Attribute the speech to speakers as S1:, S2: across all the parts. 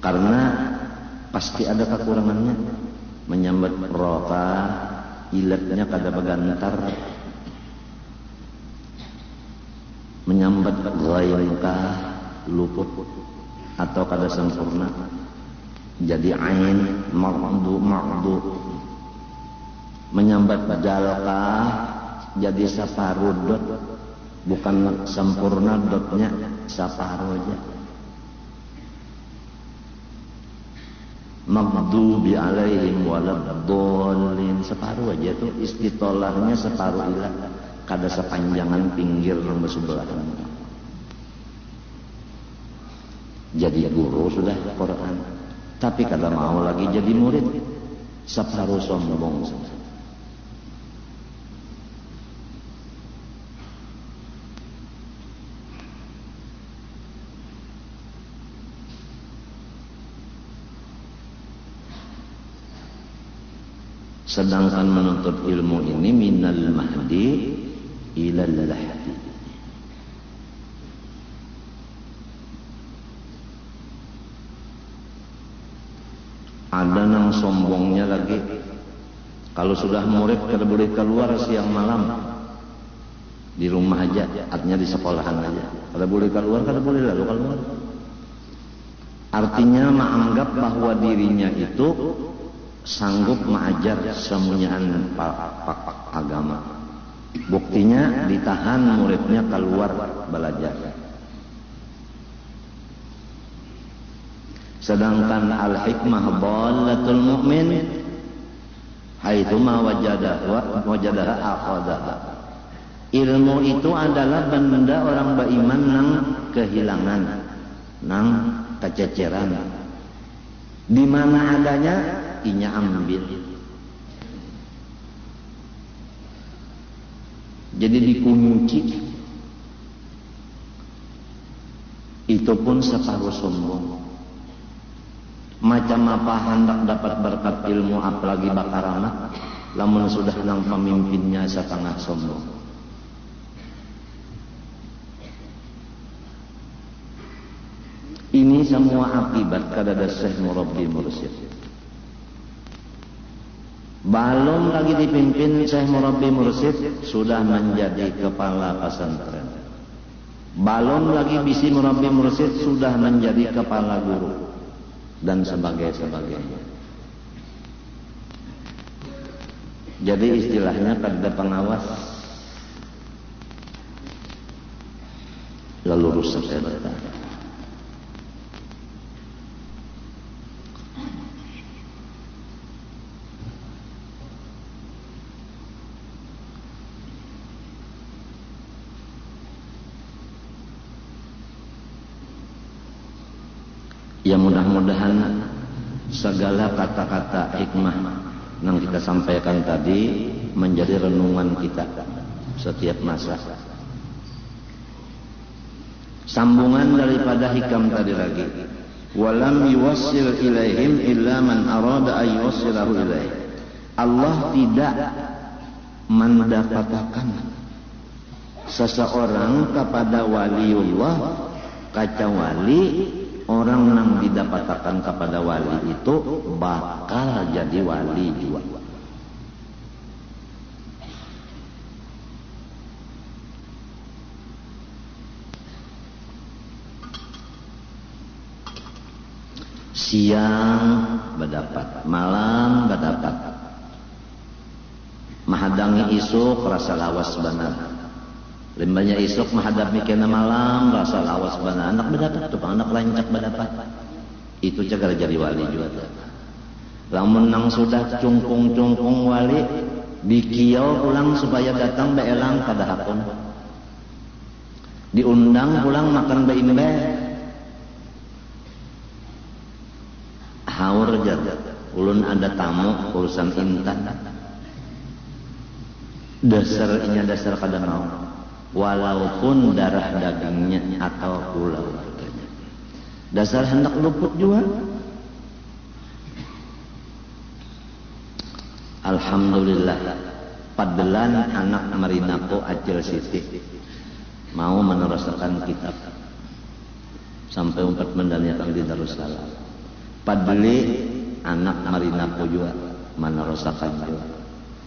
S1: karena pasti ada kekurangannya. Menyambat roka ilatnya kada begantar, menyambat ghairka luput atau kada sempurna, jadi ain ma'du, menyambat dalka jadi saparuh dot, bukan sempurna dotnya, saparuh aja. Maghdubi alaihim waladdallin, separuh aja tuh istitolahnya, separuh ilah, kada sepanjangan pinggir yang bersebelahan. Jadi guru sudah Quran, tapi kada mau lagi jadi murid, separuh sombong. Sedangkan menuntut ilmu ini minal mahdi ilal lahdi. Ada nang sombongnya lagi, kalau sudah murid kada boleh keluar siang malam, di rumah aja, artinya di sekolahan aja, kada boleh keluar, kada boleh lalu keluar. Artinya menganggap bahwa dirinya itu sanggup mengajar semuanyaan agama. Buktinya ditahan muridnya keluar belajar. Sedangkan al-hikmah dhalatul mu'min haitsuma wajadaha akhadaha. Ilmu itu adalah benda orang beriman nang kehilangan, nang kececeran. Di mana adanya inya ambil. Jadi dikunci. Itu pun separuh sombong. Macam apa hendak dapat berkat ilmu, apalagi bakaramah, lamun sudah nang pemimpinnya setengah sombong. Ini semua akibat kadada syekh murabbi mursyid. Belum lagi dipimpin syekh murabbi mursyid sudah menjadi kepala pesantren. Belum lagi bisi murabbi mursyid sudah menjadi kepala guru dan sebagainya. Jadi istilahnya kada pengawas lalu rusak sebetulnya. Ya mudah-mudahan segala kata-kata hikmah yang kita sampaikan tadi menjadi renungan kita setiap masa. Sambungan daripada hikam tadi lagi. Walam yuwassil ilaihim illa man arada ay yuwassilahu ilaih. Allah tidak mendapatkan seseorang kepada waliullah kecuali orang yang didapatkan kepada wali itu bakal jadi wali juga. Siang berdapat, malam berdapat. Mahadangi isuk rasa lawas benar. Limbahnya isuk menghadapi kena malam rasa lawas bana anak berdapat tuh anak lancak berdapat itu cagar jadi wali juga. Lamun nang sudah cungkung wali dikiau pulang supaya datang beelang kada hakun, diundang pulang makan beimbe haur jar ulun ada tamu urusan intan dasarnya dasar kada mau walaupun darah dagingnya atau keluarganya. Dasar hendak luput juga. Alhamdulillah, padelan anak Marinako Acil Siti mau meneruskan kitab sampai 4 mendaliakan di Darussalam. Padli anak Marina Pujua mana rosakan juga.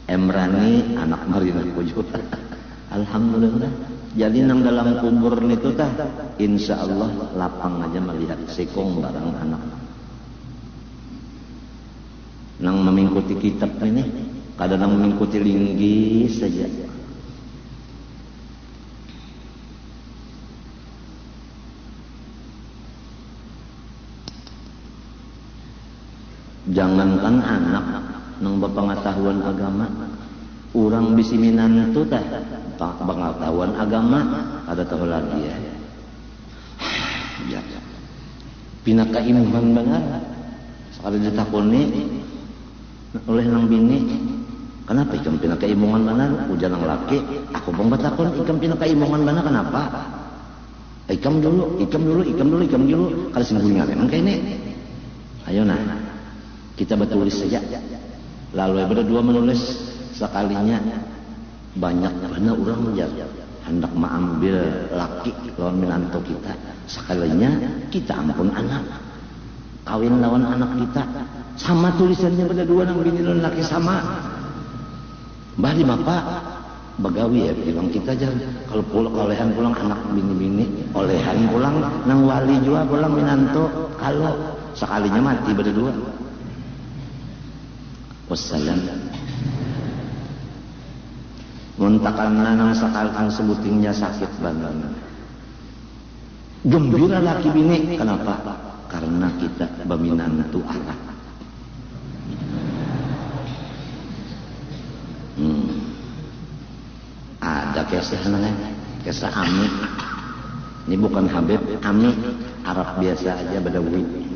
S1: Emrani anak Marina Pujua. Alhamdulillah. Jadi nang dalam kubur itu tah insya Allah lapang aja melihat sekong barang anak. Nang mengikuti kitab ini, kadang mengikuti linggis saja. Jangankan anak nang berpengetahuan agama, orang bisi minantu tah pengetahuan agama ada tahu lagi ya. Ya. Pinaka imuhan banget. Sekali ditakuni oleh nang bini, kenapa ikam pinaka imungan mana? Ujar nang laki, aku bang batakon ikam pinaka imungan mana kenapa? Ikam dulu. Kalau singgungan emang kayak ini. Ayo nah. Kita bertulis saja. Lalu berdua menulis sekalinya banyak karena orang hendak mengambil laki lawan minanto kita. Sekalinya kita ampun anak. Kawin lawan anak kita. Sama tulisannya berdua nang bini lawan laki sama. Mbah di mapa bagawi ya bilang kita aja kalau olehan pulang anak bini-bini, olehan pulang nang wali juga pulang minanto kalau sekalinya mati berdua. Wassalam. Muntakan nang sakal sebutingnya sakit banget. Gembira laki bini, kenapa? Karena kita beminantu anak. Ada kisah namanya, kisah Ami. Ini bukan Habib, Ami Arab biasa aja Badawi.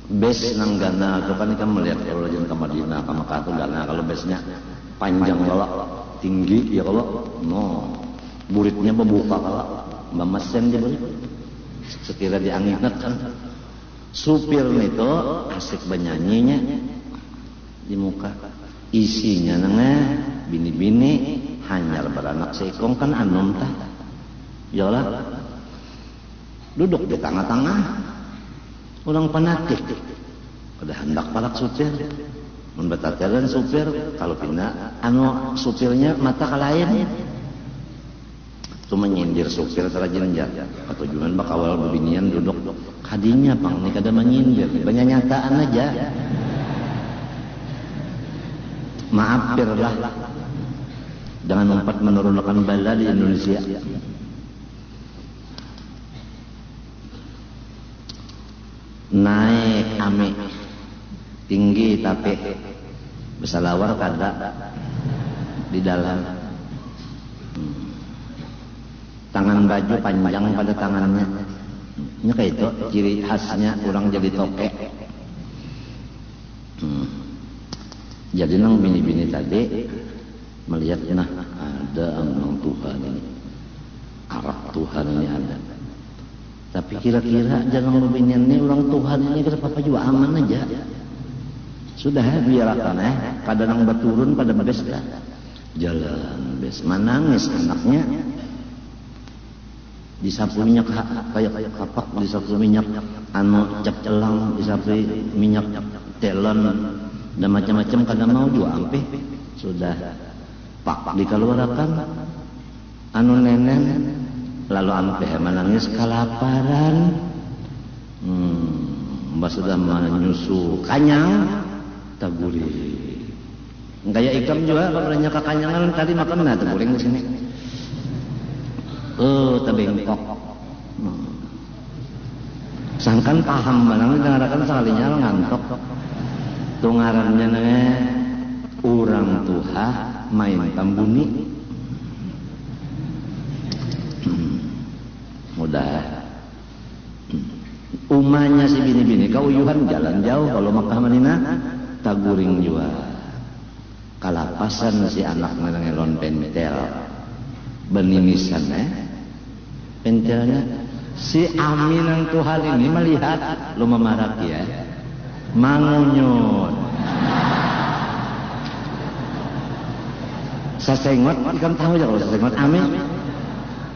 S1: Bes nang Gana itu kan kita melihat kalau jalan ke Madinah ke Mekah itu Gana kalau besnya panjang kalau tinggi ya kalau no buritnya membuka kalau Mbak Mesen dia burit sekira dianginat kan supir itu asik bernyanyinya di muka isinya nengah bini-bini hanyar beranak sekong kan anom tah yalah duduk di tengah-tengah orang fanatik udah hendak palak supir membetatakan supir kalau pindah supirnya mata ke lain itu menyindir supir terajin aja tujuan bakawal bebinian duduk kadinya pang ini kada menyindir banyak nyataan aja maafirlah jangan mempat menurunkan bala di Indonesia. Naik Ami tinggi tapi besalawar kada di dalam tangan baju panjang pada tangannya ini kayak itu ciri khasnya orang jadi tokek jadi nang bini-bini tadi melihat nah ada orang Tuhan ini arah Tuhan ini ada. Tapi kira-kira jangan membinian ini orang Tuhan ini kenapa juga aman aja. Sudah biarkan kadang nang berturun pada bes lah. Jalan bes menangis anaknya. Disapu minyak kayak kapak disapu minyak cap celang disapu minyak telon dan macam-macam kadang mau juga ampe sudah pak dikeluarkan nenen lalu ampe menangis kelaparan. Mbak sudah menyusu kanyang taguri. Kayak ikam juga kalau nanya kekanyangan tadi makan nah teguring di sini. Tabengkok. Sangkan paham banget ngarakan sekalinya ngantok. Tungarannya urang tuha main tambuni. Mudah umahnya si bini-bini kauyuhan jalan jauh kalau Makkah Madinah taguring juga kalapasan si anak ngelon pentel benimisan pentelnya si Aminan Tuhan ini melihat lu memarak ya mangunyut sasengot ikan tahu ya kalau sasengot Amin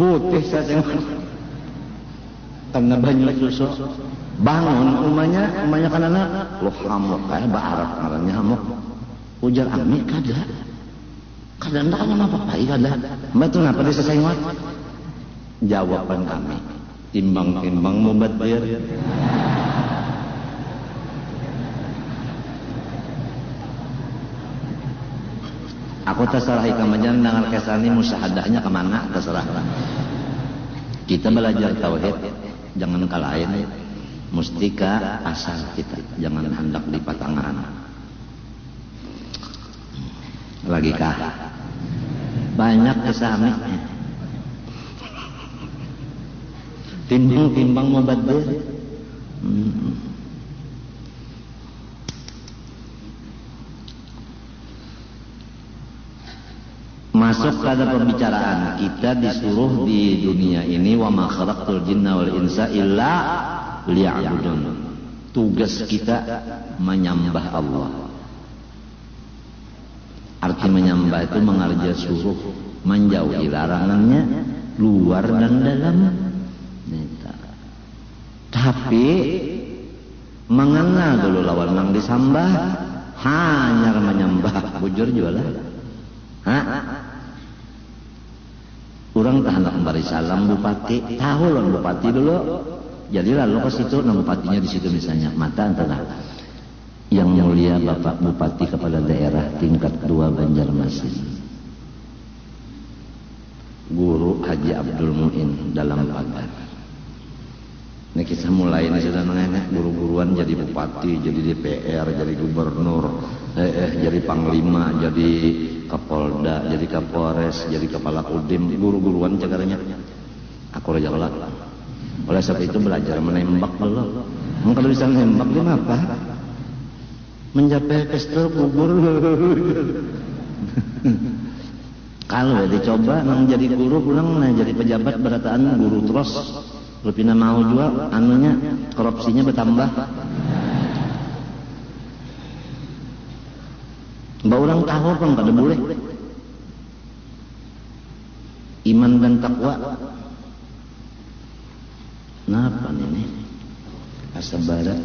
S1: putih sasengot karena banyak susu bangun umanya kanana lo hamok kayak baarah ngarannya hamok ujar ami kada ndaknya apa-apa kada betul apa disesengwat jawaban kami timbang-timbang mubadir aku terserah ikamajan dengan kesani musyahadahnya kemana terserah. Kita belajar tauhid jangan kalahin mustika asal kita jangan hendak di patangan. Lagi kah? Banyak kesami. Timbang-timbang mubadir. Masuk pada pembicaraan kita disuruh di dunia ini wa ma khalaqtul jinna wal insa illa liya'budun. Tugas kita menyembah Allah. Arti menyembah itu mengerja suruh, menjauhi larangannya, luar dan dalam. Tapi mengenal dulu lawan nang disambah, hanya menyembah bujur jualah. Orang tak hendak memberi salam bupati, tahu lah bupati dulu. Jadi lalu ke situ, nah bupatinya di situ misalnya, mata antara yang mulia Bapak Bupati Kepala Daerah tingkat 2 Banjarmasin, Guru Haji Abdul Muin dalam pagar. Ini kita mulai ini sudah nenek guru-guruan jadi bupati, jadi DPR, jadi gubernur, jadi panglima, jadi kapolda, jadi kapolres, jadi kepala kodim, guru-guruan cagarnya. Aku raja kelak. Oleh sebab itu belajar menembak dulu. Kalau bisa menembak dia apa? Mencapai pistol kubur. Kalau dicoba nang jadi guru pulang nah jadi pejabat berataan guru terus. Lebih mau juga anunya korupsinya bertambah. Mbak orang tahu kan kada boleh. Iman dan takwa. Kenapa ini? Asa barat.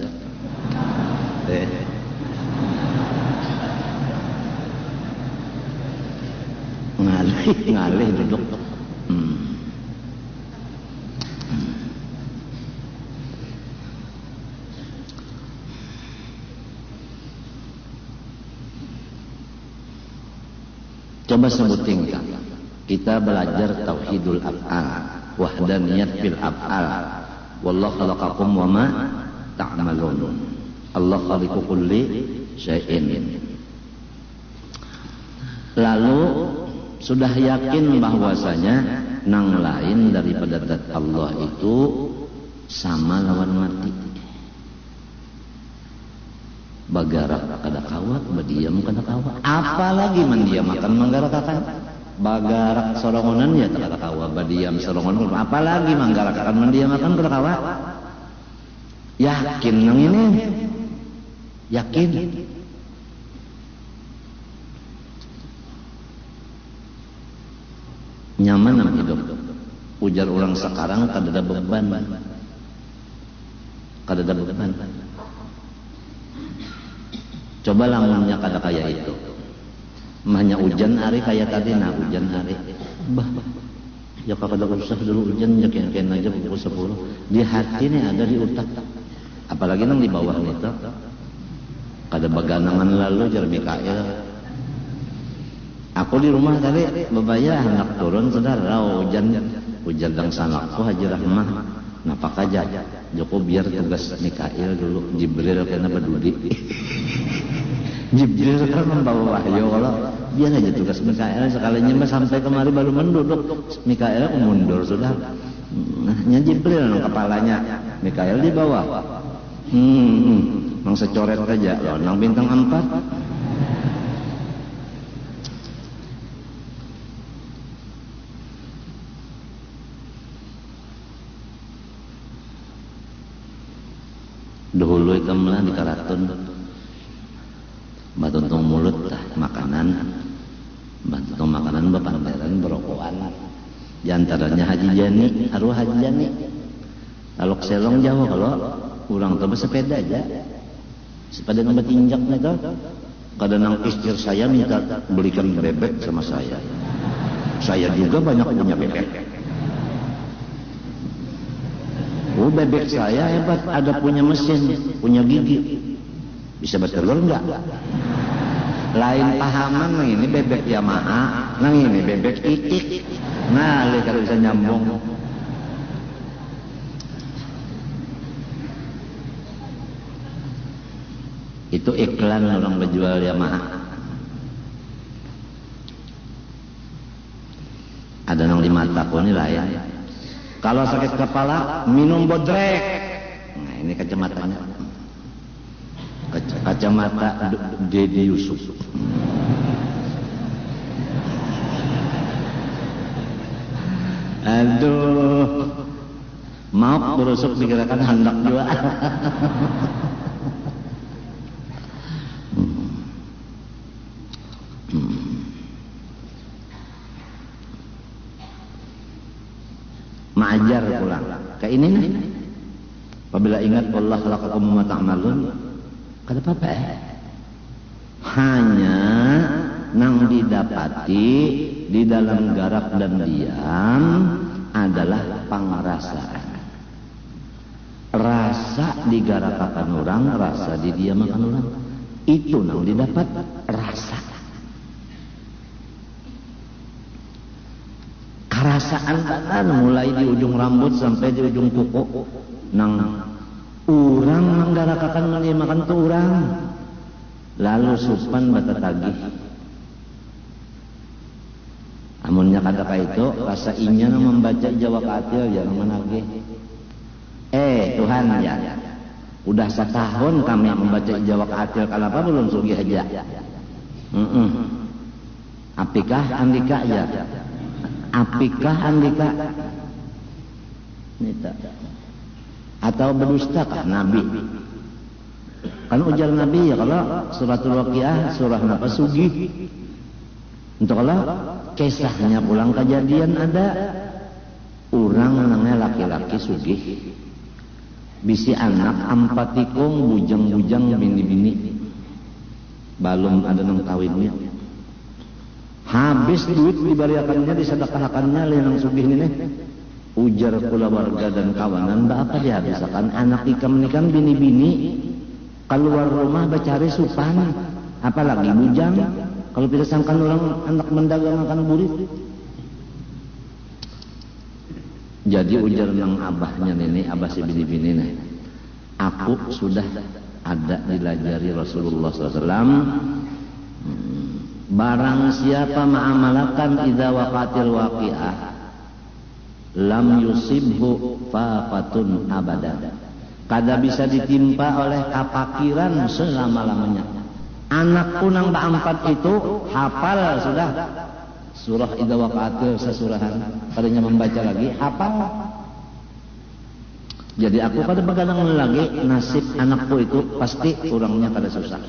S1: Ngalih duduk. Coba sebutin kita belajar tauhidul af'al, wahdaniyat fil af'al. Wallahu khalaqakum wa ma ta'malun. Allah khaliqu kulli syai'in. Lalu sudah yakin bahwasanya nang lain daripada zat Allah itu sama lawan mati. Bagarak kada kawat, badiam kada kawat. Apalagi mendiamakan manggarakakan. Bagarak sorongonan ya kada kawat, badiam sorongonan. Apalagi manggarakakan mendiamakan kada kawat. Yakin nang ini? Yakin. Nyaman nang hidup. Ujar orang sekarang kada ada beban. Kada ada beban. Coba lamunnya kada kaya itu. Mahnya hujan hari kaya tadi nah hujan hari. Bah. Ya kada usah dulu hujan ya kian aja pukul 10. Di hati nih ada di utak. Apalagi nang di bawah itu. Kada baganangan lalu jar Mikael. Aku di rumah tadi bebaya hendak turun saudara hujan dan sanakku Haji Rahmah. Napa kaja Joko biar tugas Mikael dulu Jibril kena peduli. Jibril kan membawa wahyu kalau biar aja tugas Mikael sekalinya sampai kemari baru menduduk Mikael mundur sudah. Nah Jibril nang kepalanya Mikael di bawah. Nang secoret aja loh nang bintang 4. Dahulu ikamelah di karaton batuntong mulut tah makanan batuntong makanan bepanderan berokokan di antaranya Haji Jani arwah Haji Jani Kalau selong Jawa kalau kurang tuh sepeda aja. Sepeda nambah tinjak itu. Kadang istri saya minta belikan bebek sama saya. Saya juga banyak punya bebek. Oh, bebek saya hebat, ada punya mesin, punya gigi. Bisa bertelur enggak? Lain pahaman, nang ini bebek Yamaha, nang ini bebek itik. Nah, lihat kalau bisa nyambung. Itu iklan orang berjual Yamaha. Ada nang di mataku ini lain. Kalau sakit kepala minum bodrek. Nah ini kacamatanya. Kacamata Dedi Yusuf. Aduh, maaf berusuk dikirakan hendak juga. Ma'ajar pulang. Kayak ini nih. Apabila ingat Allah laqakum ma ta'malun. Kata apa hanya nang didapati di dalam garak dan diam adalah pangrasaan. Rasa digarakakan orang, rasa didiamakan orang. Itu nang didapat rasa. Kerasaan kan mulai di ujung rambut sampai di ujung kuku nang urang nang darakakan makan tuh urang lalu supan bata tagih amunnya kata itu rasa inya nang membaca Jawa Katil jangan menagih Tuhan ya udah setahun kami membaca Jawa Katil kenapa belum sugih aja apikah Andika ya apikah Andika nita atau berdustakah Nabi kan ujar Nabi ya kalau suratul Waqiah surah napa sugih untuk kalau kisahnya pulang kejadian ada orang nangnya laki-laki sugih bisi anak ampatikum bujang-bujang bini-bini belum ada nang kawinnya habis duit dibariakannya disedekahkannya lenang sugih ini ujar pula warga dan kawanan apa dihabiskan anak ikam ini kan bini-bini keluar rumah becari supan apalagi bujang kalau tidak sangkan orang anak mendagang makan burit jadi ujar nang abahnya nenek abah si bini-bini nih aku sudah ada dilajari Rasulullah SAW barang siapa ma'amalakan idza waqatil waqi'ah lam yusibhu fafatun abada kada bisa ditimpa oleh kapakiran selama-lamanya anak punang baampat itu hafal sudah surah idza waqa'atil sesurahan padanya membaca lagi hafal jadi aku pada begadang lagi nasib anakku itu pasti orangnya kada susah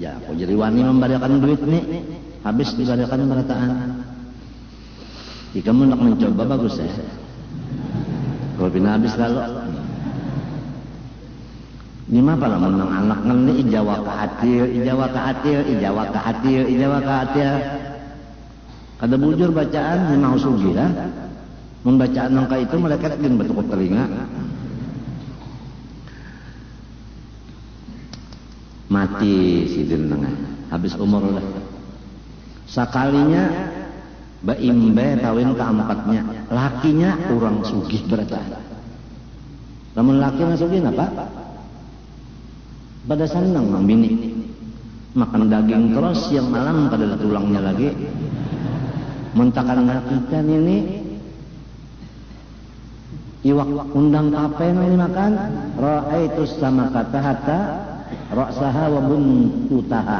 S1: ya aku jadi wani memberikan duit nih habis diberikan merataan jika kamu nak mencoba bagus ya. Kalau bina habis lalu. Di mana lah menang anak ngendi ijawa kaatil, ijawa kaatil, ijawa kaatil, ijawa kaatil. Kada bujur bacaan ni mau sugi lah. Membacaan angka itu malaikat din bertukuk telinga. Mati si dinengan. Habis umur lah. Sakalinya Baimbe kawin keempatnya, lakinya orang sugih berada. Namun laki yang sugih apa? Pada senang mang bini, makan daging terus yang malam pada tulangnya lagi. Mentakan kita ini, iwak undang apa yang dimakan? Ra'aitu sama kata hatta, ra'saha wa buntutaha.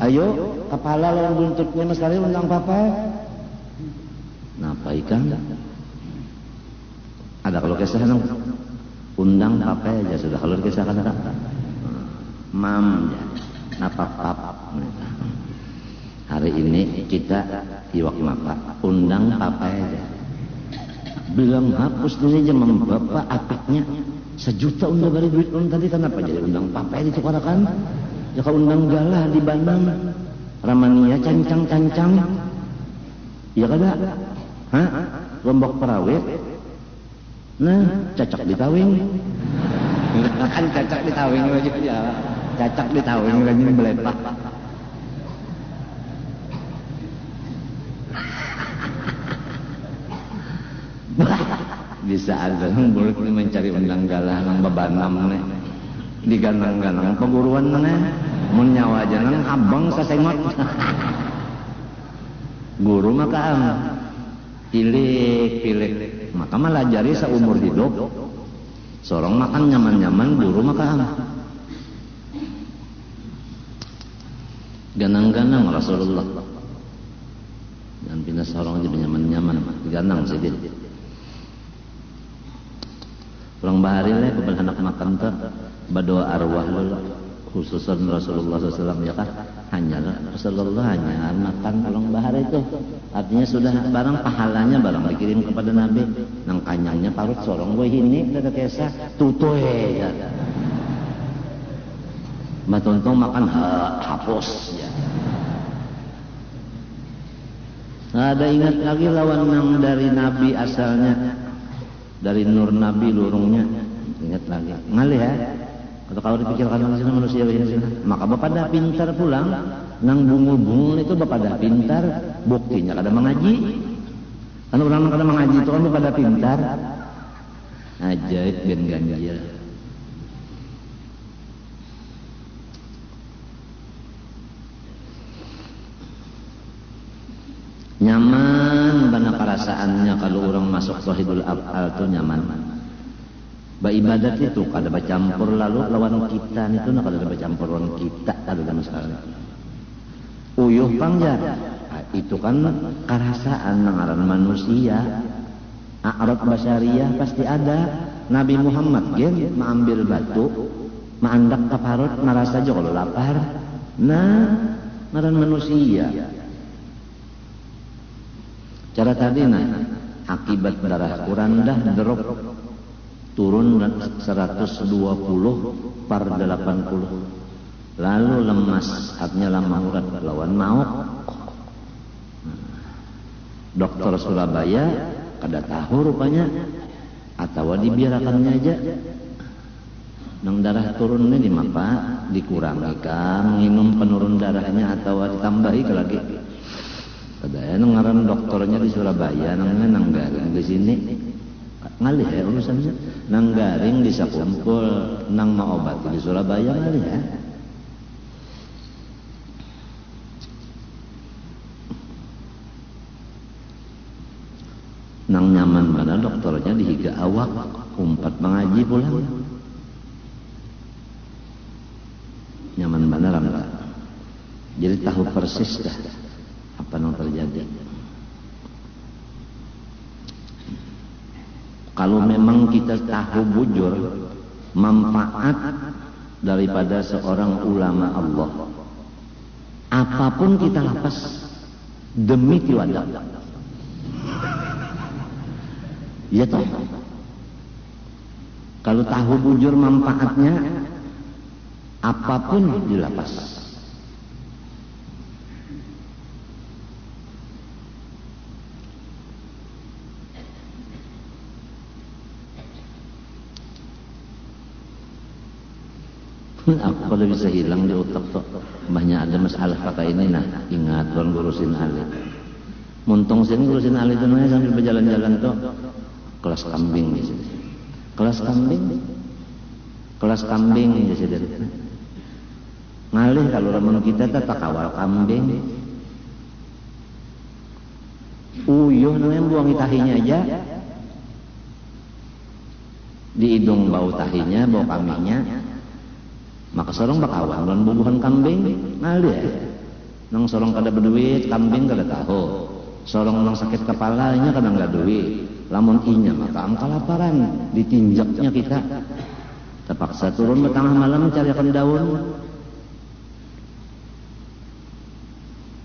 S1: Ayo. Kepala lawan buntutnya mas kali undang papa. Napa ikan? Ada kalau kisah nang undang papa aja sudah kalau kisah kan ada. Mam ya. Napa pap. Hari ini kita iwak mapa undang papa aja. bilang hapus ini aja bapak apiknya 1 juta undang dari duit tadi kenapa jadi undang papa itu kan ya kalau undang galah di Bandung ramania cancang ya kada hah lombok perawit nah cacak ditawing kan cacak ditawing aja ya cacak ditawing lagi belepak bisa ada mulut ini mencari undang galah nang bebanam nih diganang-ganang peguruan nih mun nyawa aja nang abang sasengot guru maka pilih maka malah jari seumur hidup sorong makan nyaman-nyaman guru maka ganang-ganang Rasulullah dan pindah sorong aja nyaman-nyaman ganang sedikit pulang bahari lah kepada anak makan tuh berdoa arwah lu khususan Rasulullah SAW ya kan hanya Rasulullah hanya makan pulang bahari itu artinya sudah barang pahalanya barang dikirim kepada Nabi nang kanyangnya parut sorong gue ini kata kesah tutoy ya mbak tontong makan hapus ya ada ingat lagi lawan nang dari Nabi asalnya dari nur Nabi lurungnya ingat lagi ngalih ya atau kalau dipikirkan manusia manusia maka bapak dah pintar pulang nang bungul-bungul itu bapak dah pintar buktinya kada mengaji kan orang kada mengaji itu kan bapak dah pintar ajaib ben ganjil nyaman bana perasaannya kalau orang masuk sahibul af'al itu nyaman ibadat itu kada bercampur lalu lawan kita itu nak kada bercampur lawan kita kada sama sekali uyuh pangjar itu kan kerasaan ngaran manusia a'rad basyariyah pasti ada Nabi Muhammad gen mengambil batu maandak kaparut merasa aja kalau lapar nah ngaran manusia cara tadi nah akibat darah kurang dah drop turun 120 per 80 lalu lemas artinya lama urat lawan mauk dokter Surabaya kada tahu rupanya atau dibiarkannya aja nang darah turunnya di mapa dikurangikan minum penurun darahnya atau ditambahi lagi ada ngaran dokternya di Surabaya nang garing di sini ngalih ya urusannya nang garing bisa kumpul nang mau obat di Surabaya ngalih ya nang nyaman mana dokternya dihiga awak umpat mengaji pulang nyaman mana ramla jadi tahu persis dah apa yang terjadi. Kalau memang kita tahu bujur manfaat daripada seorang ulama Allah, apapun kita lapas demi tiwadah. Ya toh. Kalau tahu bujur manfaatnya, apapun dilapas. Aku kalau bisa hilang di otak tuh banyak ada masalah pakai ini nah ingat tuan ngurusin Ali muntong sini ngurusin Ali itu namanya sambil berjalan-jalan tuh kelas kambing di sini kelas kambing di sini ngalih kalau ramen kita tak kawal kambing uyuh namanya buang tahinya aja di hidung bau tahinya bau kambingnya maka sorong bakawan dan bubuhan kambing ngalih ya nang sorong kada berduit kambing kada tahu sorong nang sakit kepalanya kada nggak duit lamun inya maka angka laparan ditinjaknya kita terpaksa turun ke tengah malam mencarikan daun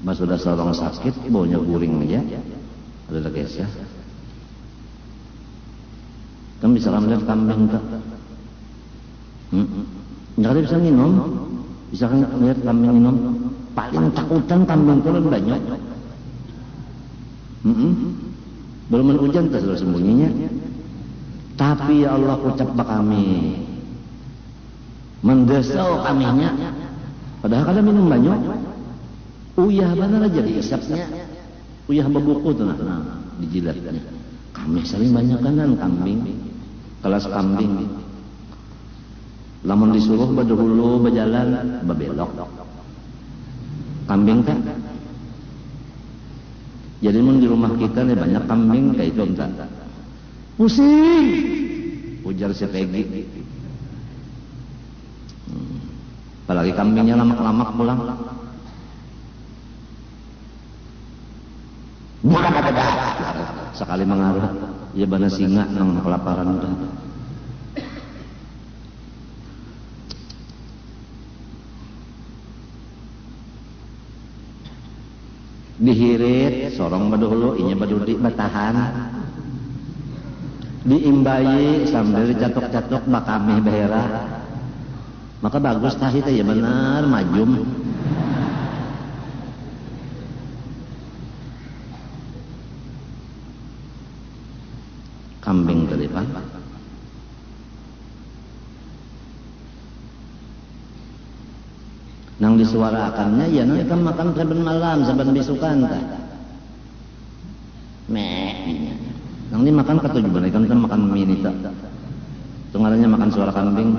S1: mas sudah sorong sakit baunya guring aja ada lagi ya Kan bisa melihat kambing tak? Jadi bisa minum, bisa kan melihat kambing minum. Paling takutan kambing itu lebih banyak. Belum hujan tak sudah sembunyinya. Tapi ya Allah ucap kami, mendesau kaminya. Padahal kada minum banyak. Uyah benar aja diisapnya. Uyah bebuku tuh nah dijilatnya. Kami sering banyak kanan kambing, kelas kambing. Lamun disuruh badahulu berjalan babelok. Kambing kan? Jadi mun di rumah kita nih banyak kambing kayak itu entar. Pusing, ujar si Peggy. Apalagi kambingnya lamak-lamak pulang. Sekali mengaruh, ya bana singa nang kelaparan udah. Dihirit, sorong baduhulu, inya badudi batahan. Diimbayi sambil dicatok-catok bakami behera. Maka bagus tahit ya benar majum. Kambing tadi Pak. Nang disuarakannya ya nang ikan makan saben malam saben besukan tah. Meh. Nang ini makan ketujuan ikan kan makan mini tak. Tungarannya makan suara kambing.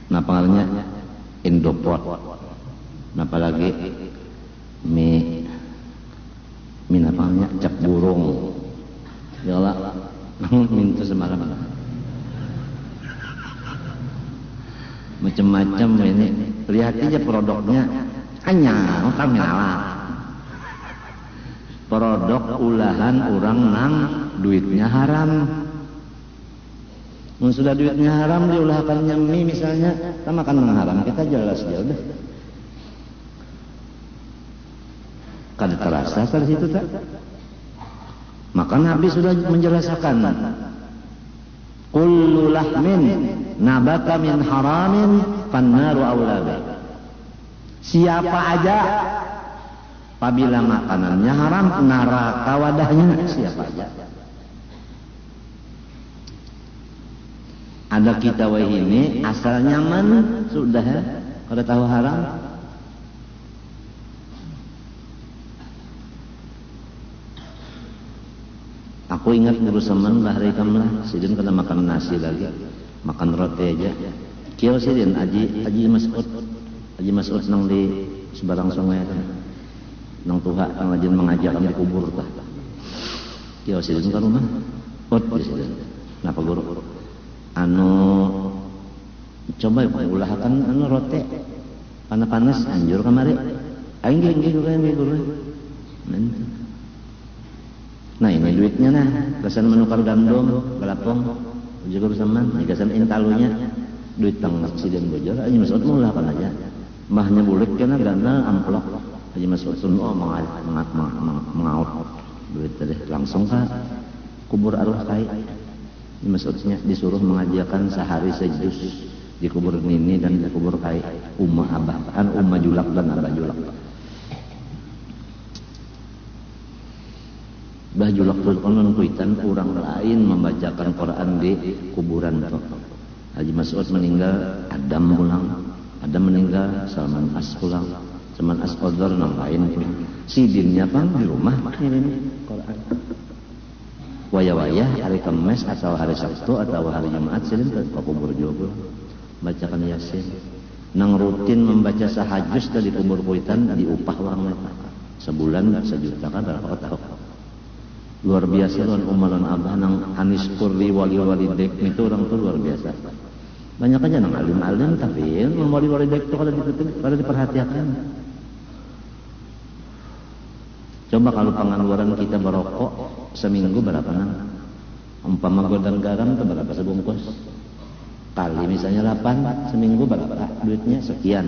S1: Nah pengaruhnya Indoport. Nah apalagi mie napangnya cap burung. Ya Allah, minta semalam. Macam-macam ini. Lihat aja produknya. Hanya kami nalar. Produk ulahan orang nang duitnya haram. Mun sudah duitnya haram diulahkannya mie misalnya, kita makan yang haram, kita jelas dia udah. Kada terasa dari situ tak? Maka Nabi sudah menjelaskan. Kullu lahmin nabata min haramin fannaru aula bih. Siapa aja apabila makanannya haram, neraka wadahnya siapa aja. Ada kita wah ini asal nyaman sudah ya, kalau tahu haram. Aku ingat guru semen bahari kamlah, sidin kena makan nasi lagi, makan roti aja. Kio sidin Haji Mas'ud nang di sebarang sungai kan, nang tuha nang lajin mengajarkan di kubur tah. Kio sidin ke rumah, sidin. Kenapa guru? Coba ulahkan rote panas-panas anjur kamari aing guru. Nah ini duitnya nah gasan menukar gandum galapong juga bersamaan gasan intalunya duit tang aksiden bojor Haji Mas'ud ulahkan aja mbahnya bulik kena ganda amplop Haji Mas'ud sunno mengaut duit tadi langsung ke kubur arwah kai. Maksudnya disuruh mengajarkan sehari sejus di kubur Nini dan di kubur Kai Umma Abah kan Umma Julak dan Abah Julak. Bah Julak itu konon kuitan orang lain membacakan Quran di kuburan itu. Haji Mas'ud meninggal, Adam pulang, Adam meninggal, Salman As pulang, Salman As Qadar yang lain pulang. Sidinnya bang di rumah ini Quran. Waya-waya hari Kamis atau hari Sabtu atau hari Jumat silin ke kubur juga bacakan Yasin. Nang rutin membaca sahajus dari kubur kuitan diupah orang mereka sebulan 1 juta kan berapa tahu. Luar biasa lan umalan abah nang Anis Kurli wali dek itu orang tuh luar biasa. Banyak aja nang alim-alim tapi wali dek itu kalau diperhatikan. Coba kalau pengeluaran kita merokok seminggu berapa nang? Umpama godang garam itu berapa sebungkus? Kali misalnya 8 seminggu berapa? Duitnya sekian.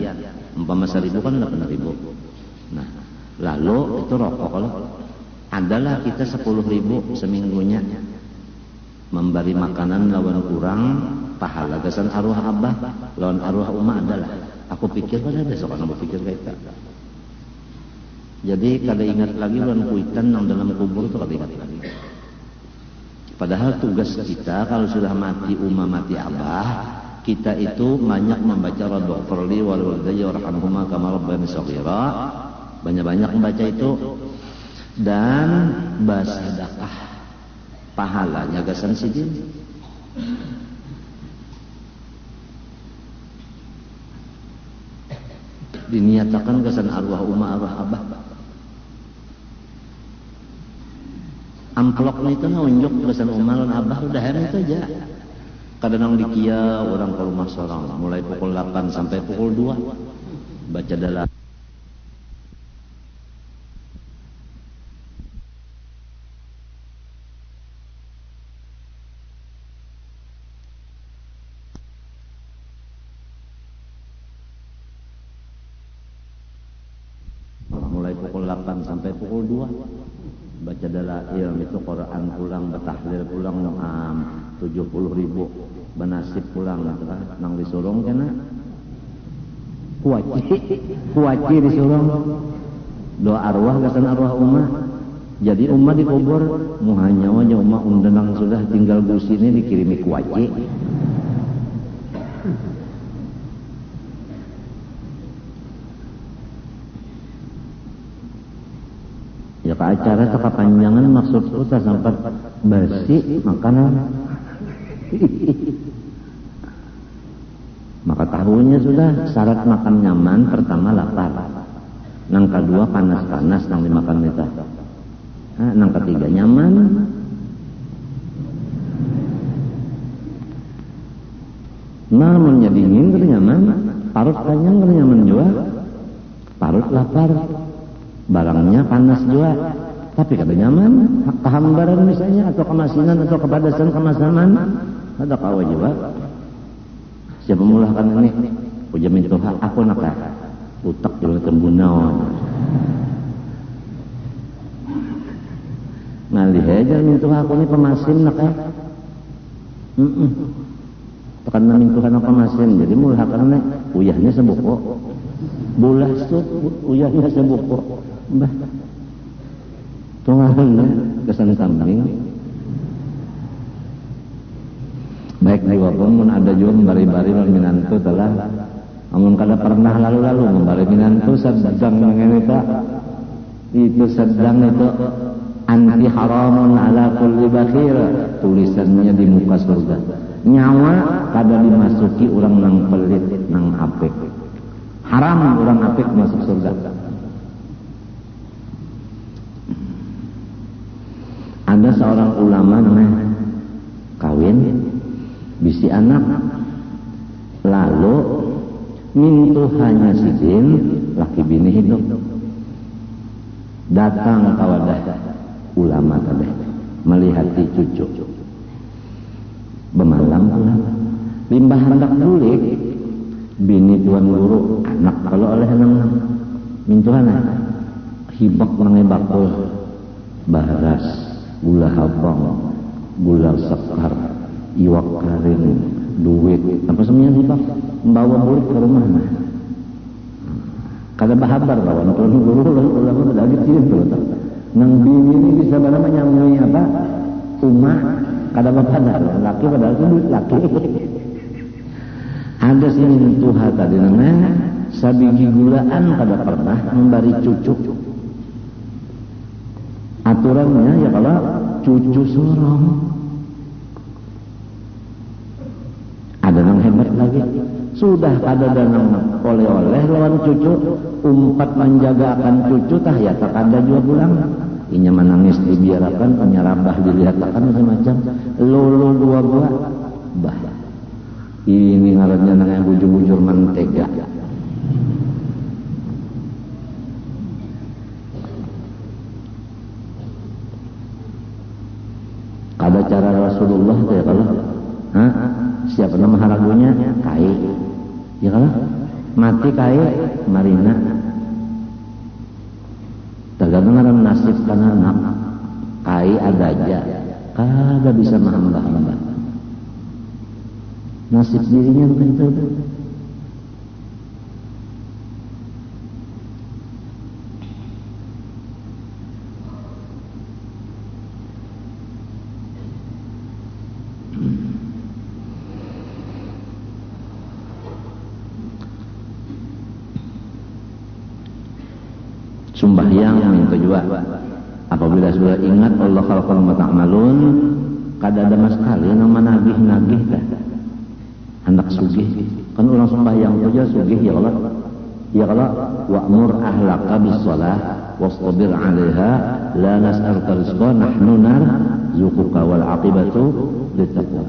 S1: Umpama 1.000 kan 8.000. Nah, Lalu itu rokok kalau adalah kita 10.000 seminggunya memberi makanan lawan kurang pahala gasan arwah abah lawan arwah umma adalah aku pikir pada besok aku berpikir kayak itu. Jadi kada ingat lagi lawan kuitan yang dalam kubur itu kada ingat lagi. Padahal tugas kita kalau sudah mati umma mati abah, kita itu banyak membaca Rabbighfirli wal walidayya warhamhuma kama rabbayani shaghira. Banyak-banyak membaca itu dan bersedekah. Pahalanya gasan sidin. Diniatakan gasan arwah umma arwah abah. Amploknya itu nunjuk gasan umma dan abah udah hari itu aja. Kadang di kia orang ke rumah seorang mulai pukul 8 sampai pukul 2 baca dalam pukul 8 sampai pukul 2 baca dalail itu Quran pulang batahlil pulang 70.000 benasib pulang nang disurung kena kuaci disurung doa arwah gasan arwah umma jadi umma dikubur muhanya wanya umma undanang sudah tinggal bus ini dikirimi kuaci. Ya ke acara ke kepanjangan maksudku tak sempat bersih makanan. Maka tahunya sudah syarat makan nyaman pertama lapar. Nang kedua panas-panas nang dimakan kita. Nang ketiga nyaman. Namun jadi dingin kada nyaman, parut kanyang kada nyaman juga. Parut lapar. Barangnya panas juga, tapi kada nyaman. Kehambaran misalnya atau kemasinan atau kepadasan kemasaman, ada kawa juga. Siapa mulahkan ini? Ujamin Tuhan, aku nak utak juga tembunau. Ngalih aja mintuh aku ini pemasin nak tekan mintuhan apa pemasin, jadi mulahkan ini uyahnya sebuko, bulas tuh uyahnya sebuko. Mbah tungahannya kesan kambing baik jiwa pun ada juga membari-bari minantu telah namun kada pernah lalu-lalu membari minantu sedang mengenita itu sedang itu anti haramun ala kulli bakhir tulisannya di muka surga nyawa kada dimasuki orang nang pelit nang apik haram orang apik masuk surga. Ada seorang ulama namanya kawin bisi anak lalu mintuhannya sidin laki bini hidup datang kawadah ulama tadi melihati cucu bemalam pulang limbah hendak bulik bini tuan guru anak kalau oleh nang mintuhan hibak nangai bakul baras gula habang, gula sekar, iwak kering, duit, apa semuanya hibak, membawa murid ke rumah. Kada bahabar lawan tuan guru ulama lagi cium tuh. Nang bini ini bisa barang menyambui apa? Umma kada bapadar, laki padahal itu duit laki. Ada sini Tuhan tadi namanya sabigi gulaan kada pernah memberi cucu. Aturannya ya kalau cucu sorong ada yang hebat lagi sudah ada danang oleh-oleh lawan cucu umpat menjaga akan cucu tah ya tak ada juga pulang inya menangis dibiarkan penyerabah dilihatkan semacam lolo dua buah bah ini ngarannya nang yang bujur-bujur mentega ada cara Rasulullah ya kalau siapa nama haragunya kai ya kalau mati kai marina kadang-kadang nasib kana anak kai adaja kagak bisa mahamba-hamba. Nasib dirinya begitu. Sembahyang yang kedua, apabila sudah ingat Allah khalaqal ma ta'malun, kada ada mas sekali nama nagih-nagih dah. Hendak sugih, kan orang sembahyang saja sugih ya Allah. Ya Allah, wa'mur ahlaka bis-shalah wastabir 'alaiha la nas'aluka rizqa nahnu narzuquka wal 'aqibatu littaqwa.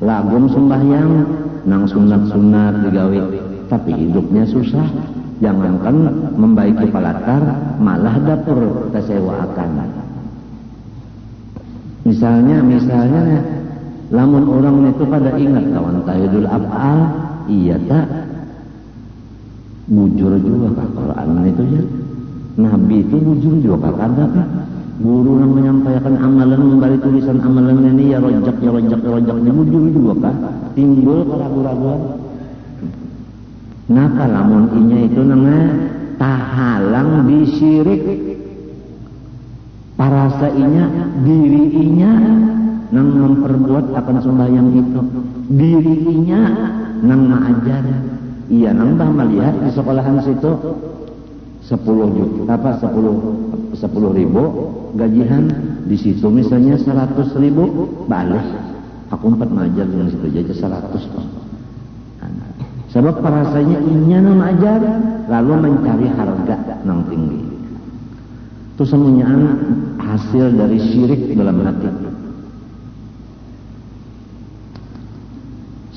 S1: Lagum sembahyang nang sunat-sunat digawe, tapi hidupnya susah. Jangankan membaiki palatar, malah dapur kesewaakan. Misalnya, lamun orang itu pada ingat kawan tahidul af'al, iya tak, bujur juga kak Quran itu ya. Nabi itu bujur juga kak ada kak. Guru yang menyampaikan amalan, membalik tulisan amalan ini ya rojak, dia bujur juga kak. Timbul keraguan-raguan. Nah kalamun inya itu namanya tahalang disirik parasa inya diri inya nang memperbuat akan sembahyang itu diri inya nang mengajar iya nang bah melihat di sekolahan situ 10 ribu gajian di situ misalnya 100.000 balik aku 4 ngajar dengan situ aja 100. Sebab parasanya inya nama ajar lalu mencari harga yang tinggi. Itu semuanya hasil dari syirik dalam hati.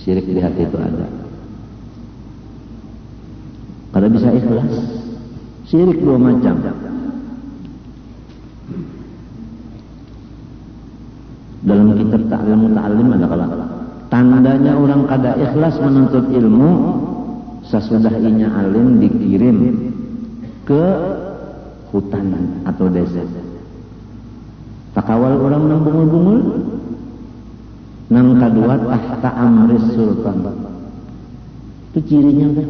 S1: Syirik di hati itu ada. Kalau bisa ikhlas, syirik 2 macam. Dalam kitab Ta'lim ada kalau tandanya orang kada ikhlas menuntut ilmu sesudah inya alim dikirim ke hutan atau desa. Takawal orang nang bungul-bungul nang kadua tahta amris sultan. Itu cirinya kan.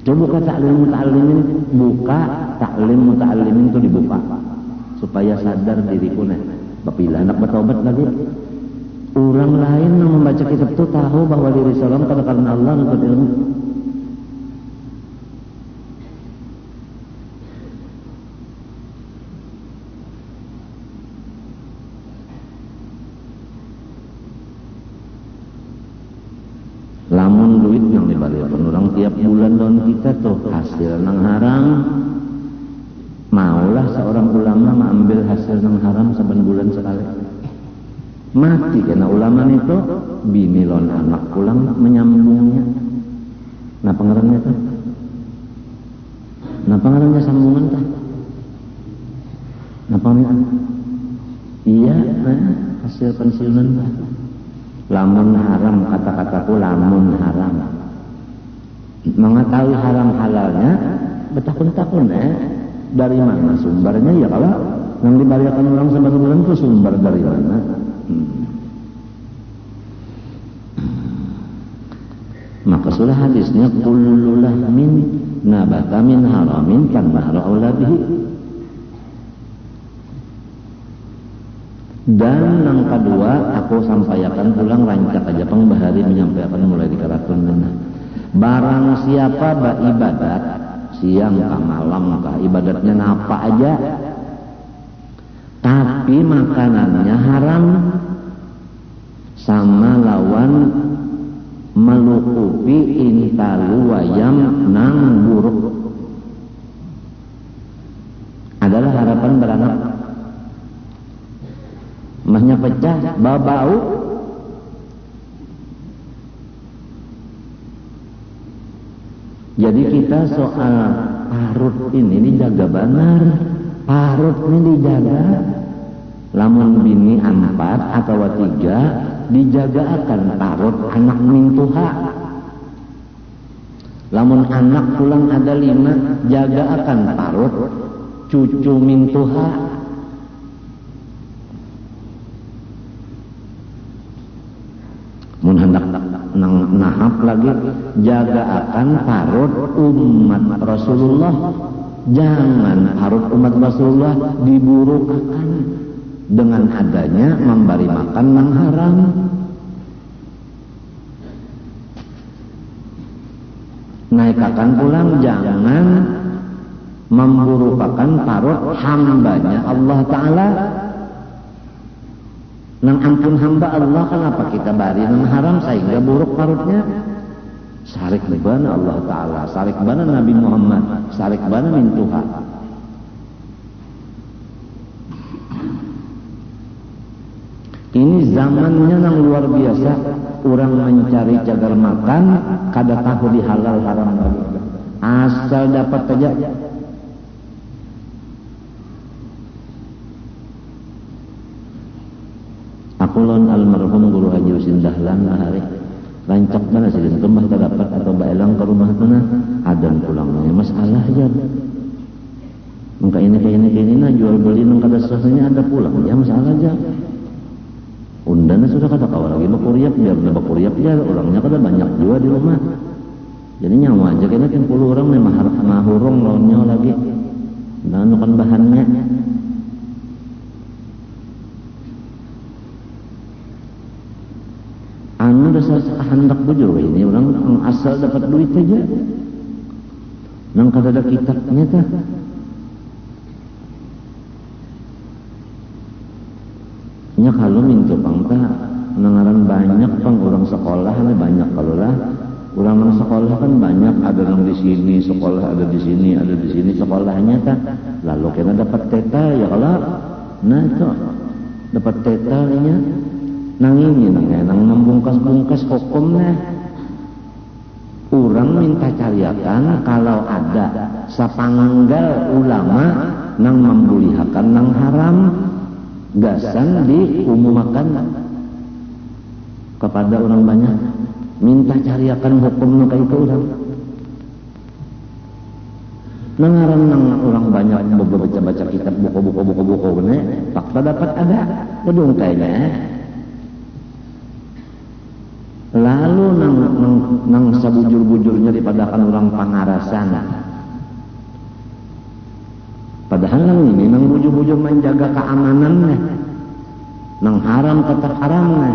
S1: Coba buka ta'lim muta'allimin, buka ta'lim muta'allimin itu dibuka supaya sadar diriku nih. Apabila anak bertobat lagi, orang lain yang membaca kitab itu tahu bahwa diri seorang karena Allah untuk ilmu. Lamun duit yang dibalikan orang tiap bulan don kita tuh hasil nang haram. Maulah seorang ulama mengambil hasil yang haram saban bulan sekali. Mati karena ulama itu bini lon anak pulang menyambungnya. Nah pengarannya tuh. Nah pengarannya sambungan tuh. Nah pengarannya. Iya, hasil pensiunan tuh. Lamun haram kata-kataku lamun haram. Mengetahui haram halalnya bertakun-takun dari mana sumbernya ya kalau yang dibaliakan orang sebulan itu sumber dari mana? Maka sudah hadisnya kullu lahmin nabata min haramin kan ma'ra'ula bihi. Dan yang kedua aku sampaikan pulang rancak aja pengbahari menyampaikan mulai di karatun benar. Barang siapa beribadat siang kah malam kah ibadatnya apa aja tapi makanannya haram sama lawan melukupi intalu wayam nang buruk adalah harapan beranak mahnya pecah babau Jadi kita soal parut ini dijaga benar. Parut ini dijaga. Lamun bini 4 atau 3 dijaga akan parut anak mintuha. Lamun anak pulang ada 5, jaga akan parut cucu mintuha. Mun hendak nahap lagi, jaga akan parut umat Rasulullah. Jangan parut umat Rasulullah diburukakan dengan adanya memberi makan nang haram. Naikakan pulang, jangan memburukakan parut hambanya Allah Ta'ala. Nang ampun hamba Allah, kenapa kita bari nang haram sehingga buruk parutnya? Sarik bana Allah Ta'ala, sarik bana Nabi Muhammad, sarik bana min Tuhan. Ini zamannya yang luar biasa. Orang mencari cagar makan, kada tahu di halal haram lagi. Asal dapat saja. Aku lon almarhum Guru Haji Husin Dahlan hari rancak mana sih kembah dapat atau baelang ke rumah mana adan pulangnya masalah aja. Maka ini nah jual beli nang kada selesainya ada pulang ya masalah aja. Undana sudah kata kawal lagi bakuriap biar bakuriap ya orangnya kada banyak juga di rumah. Jadi nyawa aja kena 10 orang memang mahurung lawannya lagi. Nah kan bahannya. Anu dasar hendak bujur ini orang asal dapat duit aja. Nang kada ada kitabnya tah. Nya kalau minta pangta nangaran banyak pang orang sekolah ini banyak kalau lah orang nang sekolah kan banyak ada nang di sini sekolah ada di sini sekolahnya tah lalu kena dapat teta ya kalau nah itu dapat teta nya nang ini nang membungkas hukumnya orang minta cariakan kalau ada sapanggal ulama nang membulihakan nang haram gasan diumumkan kepada orang banyak minta cariakan hukum kayak itu orang nangaran nang orang banyak baca kitab buku bener fakta dapat ada gedung kayaknya lalu nang sabujur-bujurnya dipadakan orang pangarasan padahal nang ini nang bujur-bujur menjaga keamanannya nang haram tetap haramnya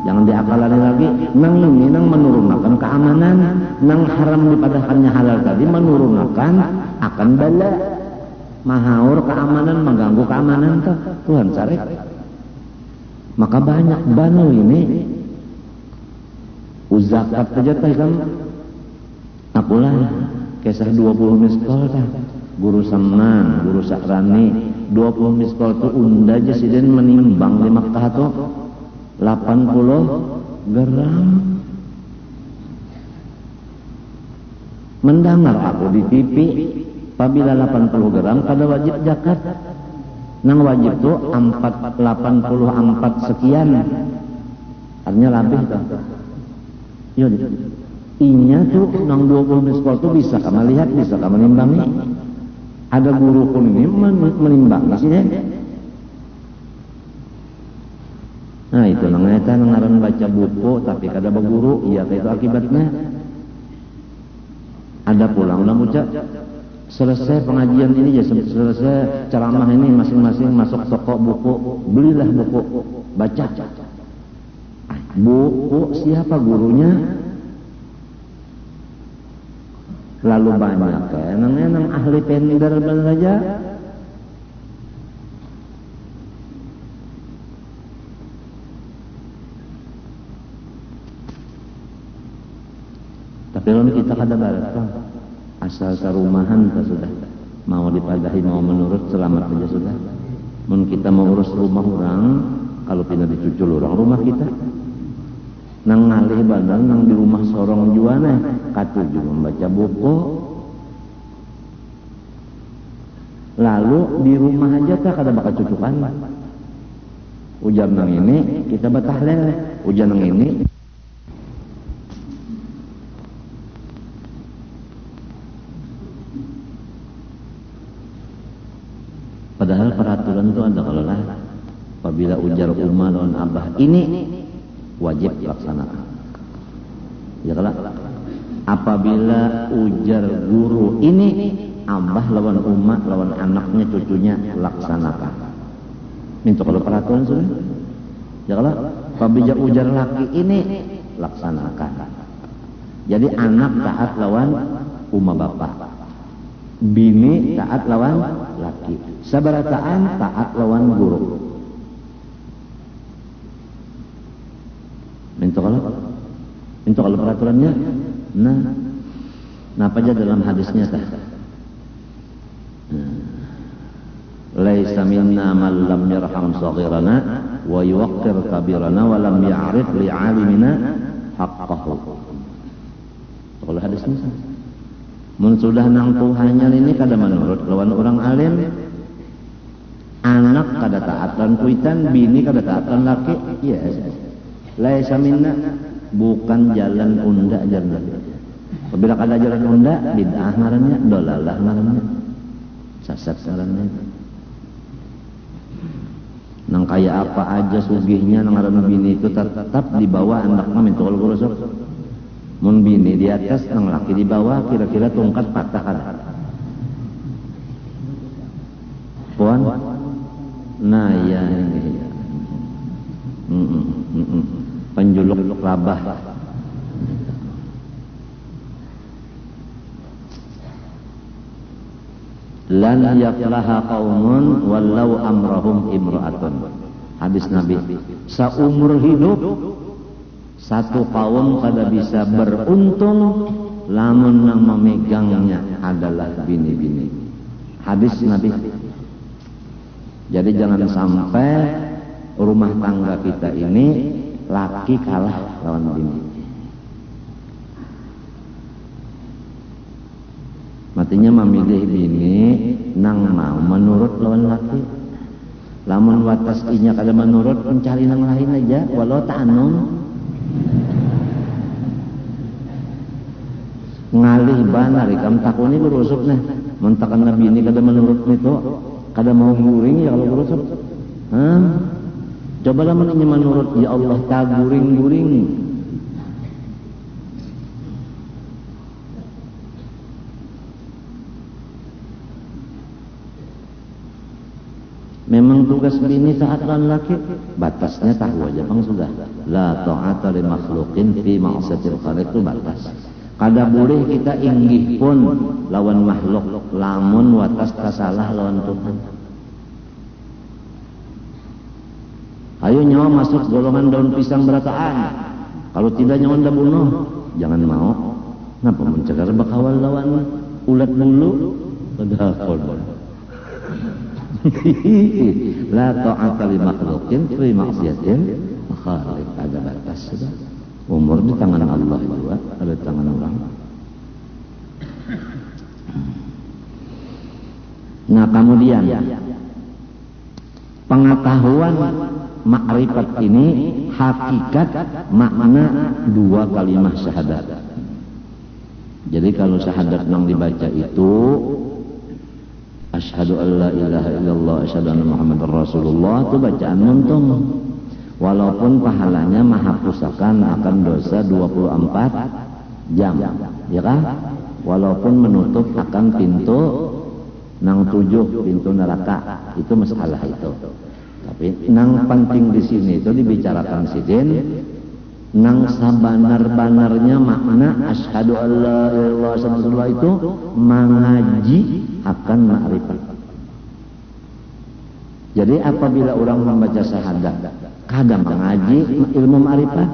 S1: jangan diakalani lagi nang ini nang menurunkan keamanan nang haram dipadakannya halal tadi menurunkan akan bala mahaur keamanan mengganggu keamanan tuh Tuhan sarik maka banyak banu ini uzakat aja teh kan akulah kisah 20 miskol teh Guru Saman, Guru Sakrani 20 miskol itu unda jesiden menimbang di Makkah itu 80 gram mendengar aku di TV apabila 80 gram kada wajib zakat nang wajib itu 84 sekian artinya lebih kan ya inya tuh nang 20 miskol itu bisa kamu lihat bisa kamu nimbangi ada guru pun ini menimbang sini. Nah itu nangeta nangaran baca buku tapi kada berguru, iya itu akibatnya. Ada pulang udah muncul selesai pengajian ini ya selesai ceramah ini masing-masing masuk toko buku belilah buku baca. Buku siapa gurunya? Lalu banyak nang ahli pender bener aja tapi kalau kita kada barat asal sarumahan kita sudah mau dipadahi mau menurut selamat saja sudah mun kita mau urus rumah orang kalau pindah dicucul orang rumah kita nang ngalih badan nang di rumah sorong juana katuju membaca buku lalu di rumah aja tak kada bakal cucukan ujar nang ini kita batahlel ujar nang ini Padahal peraturan itu ada kalau lah. Apabila ujar umma lawan abah ini wajib laksanakan. Ya kalau apabila ujar guru ini abah lawan umma lawan anaknya cucunya laksanakan. Minta kalau peraturan sudah. Ya kalau apabila ujar laki ini laksanakan. Jadi anak taat lawan umma bapak. Bini taat lawan laki. Sabarataan taat lawan guru. Minta kalau peraturannya. Nah apa aja dalam hadisnya tah? Laisa minna man lam yarham saghirana wa yuwaqqir kabirana wa lam ya'rif li'alimina haqqahu. Kalau hadisnya mun sudah nang Tuhannya ini kada menurut lawan orang alim, anak kada taatan kuitan, bini kada taatan laki, yes. Laisa minna, bukan jalan unda jalan. Apabila kada jalan unda, bid'ah ngarannya, dolalah ngarannya, sesat ngarannya. Nang kaya apa aja sugihnya nang ngaran bini itu tetap di bawah anaknya minta kalau gurusok. Mun bini di atas, nang laki di bawah, kira-kira tungkat patah kan? Puan? Nah ya ini. Penjuluk labah. Lan yaflaha qaumun walau amrahum imra'atun. Hadis Nabi. Saumur hidup satu kaum kada bisa beruntung lamun yang memegangnya adalah bini-bini. Hadis Nabi. Jadi jangan sampai rumah tangga kita ini laki kalah lawan bini. Matinya memilih bini nang mau menurut lawan laki. Lamun watas inya kada menurut mencari nang lain aja walau ta'anun. Ngalih banar ikam takuni berusuk nah mentakan nabi ini kada menurut itu kada mau guring ya kalau berusuk cobalah menanya menurut ya Allah tak guring-guring memang tugas bini saat lawan laki batasnya tahu aja bang sudah la ta'ata li makhluqin fi ma'siyatil khaliq itu batas. Kada boleh kita inggih pun lawan makhluk lamun watas kasalah lawan Tuhan. Ayo nyawa masuk golongan daun pisang berataan. Kalau tidak nyawa anda bunuh, jangan mau. Napa mencegah bakawal lawan ulat bulu? Padahal la ta'ata li makhluqin fi ma'siyatin khaliq. Ada batas sudah. Umur di tangan Allah juga, ada di tangan orang. Nah kemudian pengetahuan makrifat ini hakikat makna dua kalimat syahadat. Jadi kalau syahadat yang dibaca itu asyhadu an la ilaha illallah asyhadu anna muhammadar rasulullah itu bacaan muntung. Walaupun pahalanya menghapusakan akan dosa 24 jam, ya kan? Walaupun menutup akan pintu nang 7 pintu neraka, itu masalah itu. Tapi nang penting di sini itu dibicarakan sidin nang sabanar-banarnya makna asyhadu an la ilaha illallah itu mengaji akan makrifat. Jadi apabila orang membaca syahadat kada mengaji ilmu ma'rifat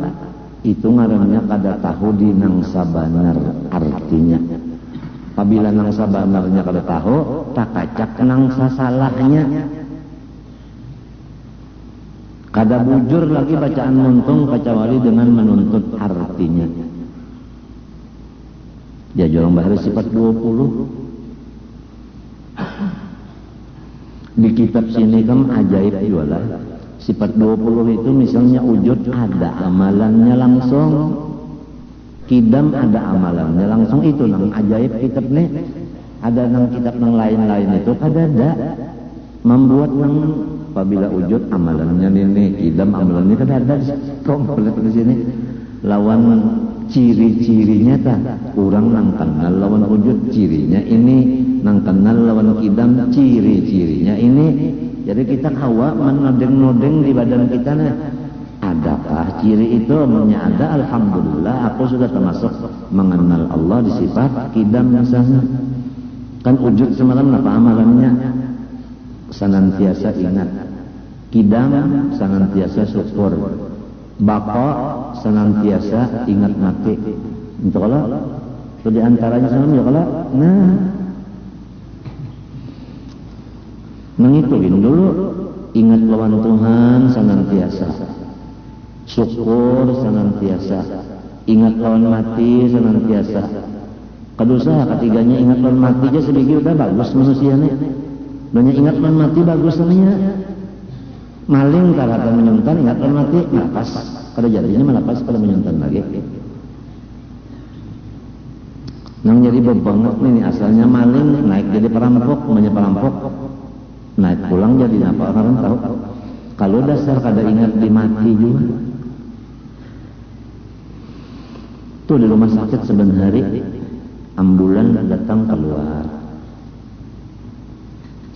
S1: itu ngarannya kada tahu di nang sabanar artinya. Apabila nang sabanarnya kada tahu tak kacak nang sasalahnya. Kada bujur lagi bacaan muntung kecuali dengan menuntut artinya. Ya jorong bahari sifat 20 di kitab sini kan ajaib jualah. Sifat 20 itu misalnya wujud ada amalannya langsung, kidam ada amalannya langsung, itu nang ajaib kitab nih. Ada nang kitab nang lain-lain itu kada ada. membuat yang apabila wujud amalannya ini idam amalannya kan ada komplit di sini lawan ciri-cirinya tak orang nang kenal lawan wujud cirinya ini nang kenal lawan kidam ciri-cirinya ini. Jadi kita hawa menodeng-nodeng di badan kita nah. Adakah ciri itu? Namanya ada, alhamdulillah aku sudah termasuk mengenal Allah di sifat kidam misalnya. Kan wujud semalam apa amalannya? Senantiasa ingat. Kidam senantiasa syukur. Baqa senantiasa ingat mati. Untuk Allah itu diantaranya semalam ya kalau mengituin dulu ingat lawan Tuhan senantiasa, syukur senantiasa, ingat lawan mati senantiasa. Kedusa ketiganya ingat lawan mati aja sedikit udah bagus manusianya. Banyak ingat lawan mati bagus namanya. Maling karena menyuntan ingat lawan mati melapas. Kada jadinya melapas pada menyuntan lagi. Nang jadi bebanget nih asalnya maling naik jadi perampok, banyak perampok. Naik pulang jadi apa orang tahu. Kalau dasar kada ingat di mati juga. Tuh di rumah sakit sebenarnya ambulan datang keluar.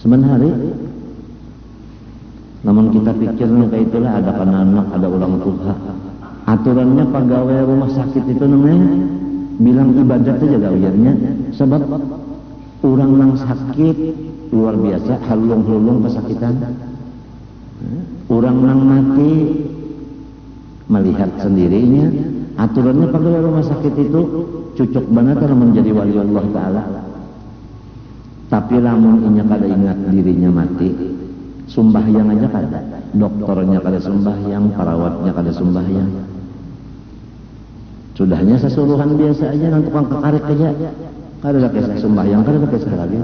S1: Sebenarnya namun kita pikir kayak itulah ada anak, ada orang tua. Aturannya pegawai rumah sakit itu namanya bilang ibadat aja gak ujarnya. Sebab orang yang sakit luar biasa halung-halung kesakitan. Orang yang mati melihat sendirinya. Aturannya pegawai rumah sakit itu cucuk banget kalau menjadi wali Allah Ta'ala. Tapi lamun inya kada ingat dirinya mati, sumbahyang aja kada. Dokternya kada sumbahyang, perawatnya kada sumbahyang. Sudahnya sesuruhan biasa aja, nang tukang kekarik aja. Kada ada kisah sumbahyang, kada ada kisah lagi.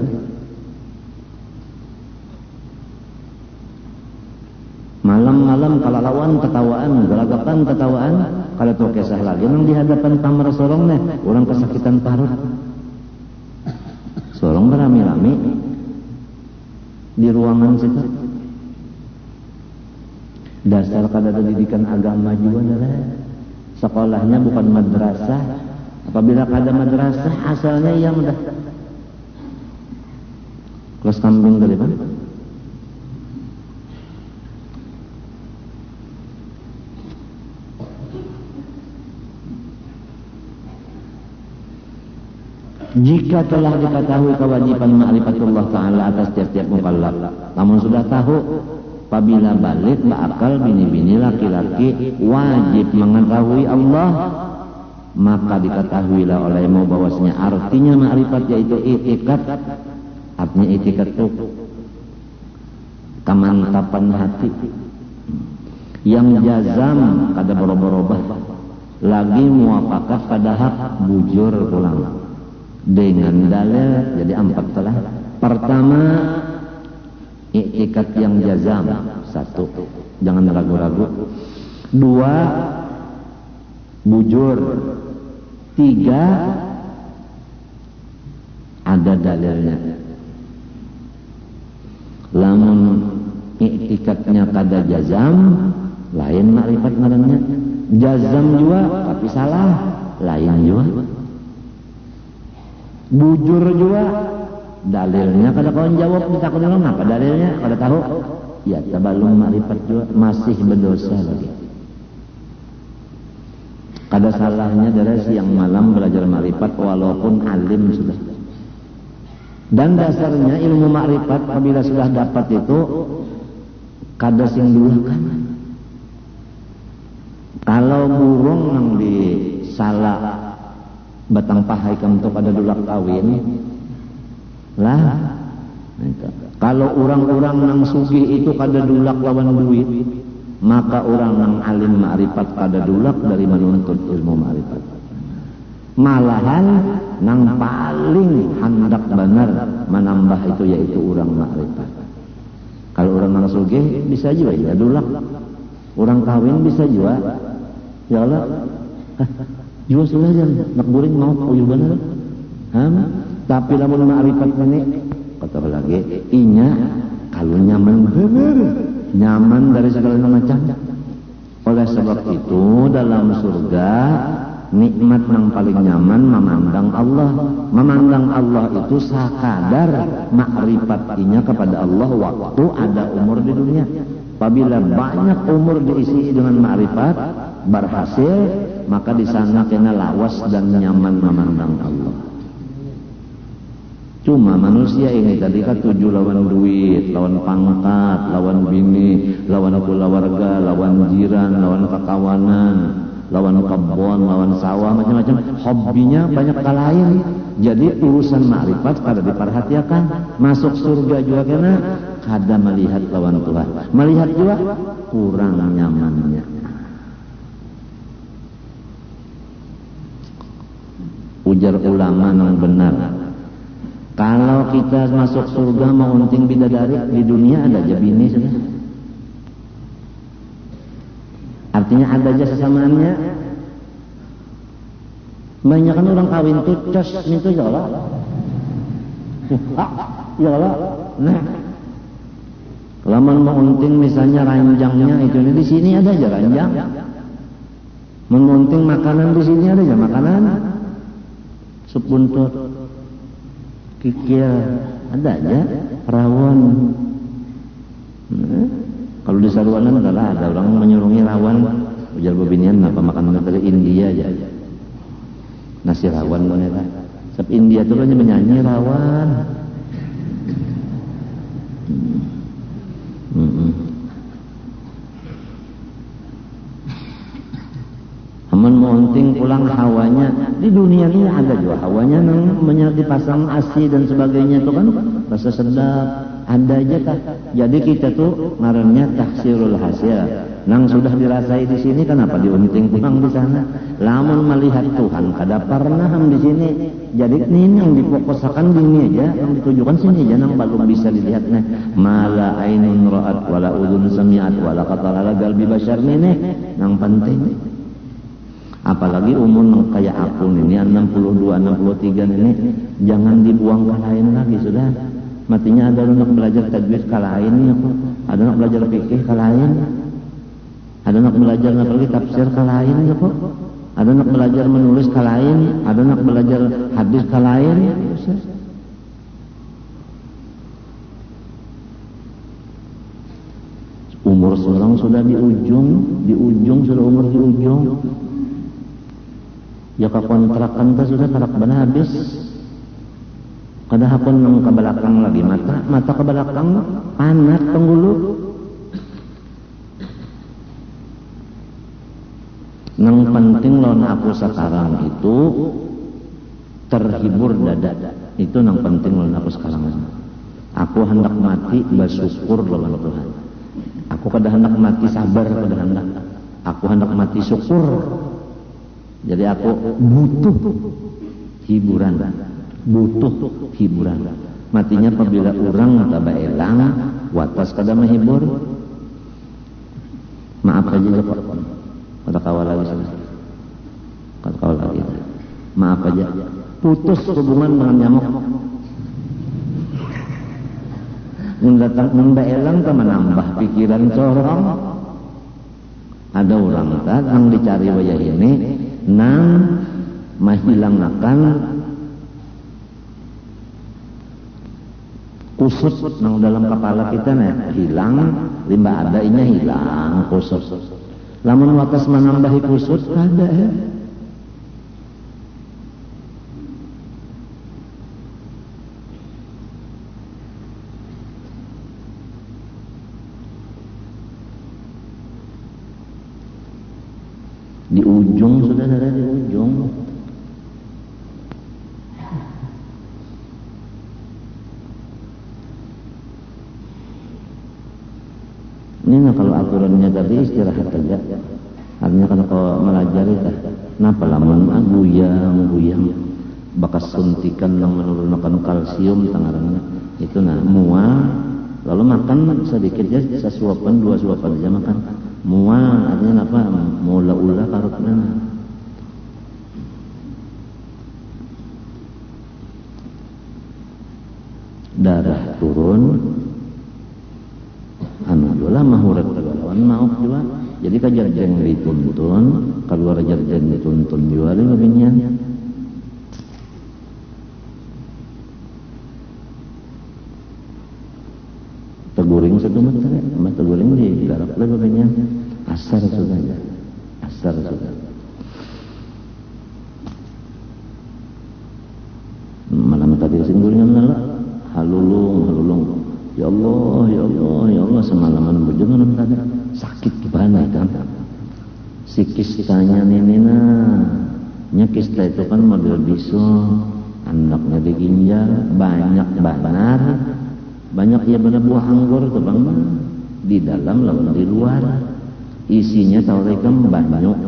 S1: Malam-malam kalalawan ketawaan, gelagapan ketawaan, kalau tuh kisah lagi nang di hadapan pamar sorong nih, orang kesakitan parut. Sorong berami-rami di ruangan situ. Dasar kada ada didikan agama juga adalah sekolahnya bukan madrasah. Apabila kada madrasah asalnya yang udah kelas kambing dari mana? Jika telah diketahui kewajiban ma'rifatullah Ta'ala atas tiap-tiap mukallaf, namun sudah tahu apabila balik berakal bini-bini laki-laki wajib mengetahui Allah, maka diketahuilah olehmu bahwasanya artinya ma'rifat yaitu i'tiqad. Artinya i'tiqad itu kemantapan hati yang jazam kada berubah-ubah lagi muafakat pada hak bujur pulang dengan dalil. Jadi 4 telah. Pertama, i'tiqad yang jazam. 1, jangan ragu-ragu. 2, bujur. 3, ada dalilnya. Lamun i'tiqadnya kada jazam, lain ma'rifat ngarannya. Jazam juga tapi salah, lain juga. Bujur juga dalilnya kada kawan jawab ditakut orang apa dalilnya kada tahu ya tabalum ma'rifat juga masih berdosa lagi. Kada salahnya dari siang malam belajar ma'rifat walaupun alim sudah. Dan dasarnya ilmu ma'rifat apabila sudah dapat itu kada sing dulukan. Kalau burung yang di salah batang pahai kamu tu pada dulak kawin lah. Kalau orang-orang nang sugih itu kada dulak lawan duit, maka orang nang alim ma'rifat kada dulak dari menuntut ilmu ma'rifat. Malahan nang paling hendak benar menambah itu yaitu orang ma'rifat. Kalau orang nang sugih bisa juga ya dulak, orang kawin bisa juga ya Allah jual sudah aja, nak buring mau uyuh bener. Tapi lamun ma'rifat ini kata lagi, inya kalau nyaman bener, nyaman dari segala macam. Oleh sebab itu dalam surga nikmat yang paling nyaman memandang Allah. Memandang Allah itu sakadar makrifatinya kepada Allah waktu ada umur di dunia. Apabila banyak umur diisi dengan makrifat berhasil, maka di sana kena lawas dan nyaman memandang Allah. Cuma manusia ini tadi kan tuju lawan duit, lawan pangkat, lawan bini, lawan keluarga, lawan jiran, lawan kekawanan, lawan kebun, lawan sawah, macam-macam. Hobinya banyak lain. Jadi urusan makrifat kada diperhatikan. Masuk surga juga kena kada melihat lawan Tuhan. Melihat juga kurang nyamannya. Ujar ulama yang benar. Kalau kita masuk surga mau unting bidadari, di dunia ada aja bini sudah. Artinya ada aja sesamaannya. Banyak kan orang kawin tuh cos itu ya Allah. Ya Allah. Nah, kalau mau unting misalnya ranjangnya itu di sini ada aja ranjang. Mengunting makanan di sini ada aja makanan. Sup buntut, kikil, ada aja rawon. Kalau di Saruanan adalah ada orang menyurungi rawon. Ujar bebinian apa makanan dari India aja. Nasi rawon mereka. Sebab India itu hanya menyanyi rawon. Aman monting pulang hawanya di dunia ini ada juga hawanya nang dipasang asi dan sebagainya itu kan rasa sedap ada aja kah. Jadi kita tuh ngarannya tahsirul hasil. Nang sudah dirasai di sini kenapa diunting pulang di sana? Lamun melihat Tuhan kada pernah di sini. Jadi ini yang difokuskan di ini aja, yang ditujukan sini aja nang belum bisa dilihatnya. Mala ainun ra'at wala udhun sami'at wala qatala qalbi bashar ini yang penting. Apalagi umur kayak aku ini 62, 63 ini jangan dibuang ke lain lagi sudah. Matinya ada anak belajar tajwid ke lain ya, ada anak belajar fikih ke lain, ada anak belajar apalagi tafsir ke lain ya, ada anak belajar menulis ke lain, ada anak belajar hadis ke lain. Umur seorang sudah di ujung sudah umur di ujung. Ya kontrakan ta sudah karak bana habis. Kada hapon nang ke belakang lagi mata ke belakang panat penggulu. Nang penting lawan aku sekarang itu terhibur dada. Itu nang penting lawan aku sekarang. Aku hendak mati bersyukur lawan Tuhan. Aku kada hendak mati sabar kada hendak. Aku hendak mati syukur. Jadi aku butuh hiburan. Matinya apabila orang taba elang, watas kada menghibur. Maaf aja Pak. Kada kawal lagi. Maaf aja. Putus hubungan dengan nyamuk. Mun elang ta menambah pikiran corong. Ada orang yang dicari wayah ini nang mahilangkan kusut nang dalam kepala kita hilang limbah ada inya hilang kusut. Lamun watas menambahi kusut kada di ujung sudah ada di ujung. Ini kalau aturannya tadi istirahat saja. Artinya kalau melajari kenapa lamun guyang bakas suntikan yang menurunkan kalsium tangarannya itu mual lalu makan sedikit aja sesuapan 2 suapan aja makan. Mual artinya apa? Mula-ula karutna. Darah turun, kan mauk juga. Jadi kajarjeng dituntun, keluar jarjeng dituntun juga lebihnya. Teguring satu mata teguring di garap lebihnya. Asar sudah ya. Asar sudah. Malam tadi singgulnya menala halulung. Ya Allah semalaman bujangan tadi sakit banget kan. Sikis tanya nina nyakis itu kan model biso, anaknya diginjal banyak banar, banyak ya benar buah anggur tuh bang di dalam lawan di luar isinya tahu rekam banyak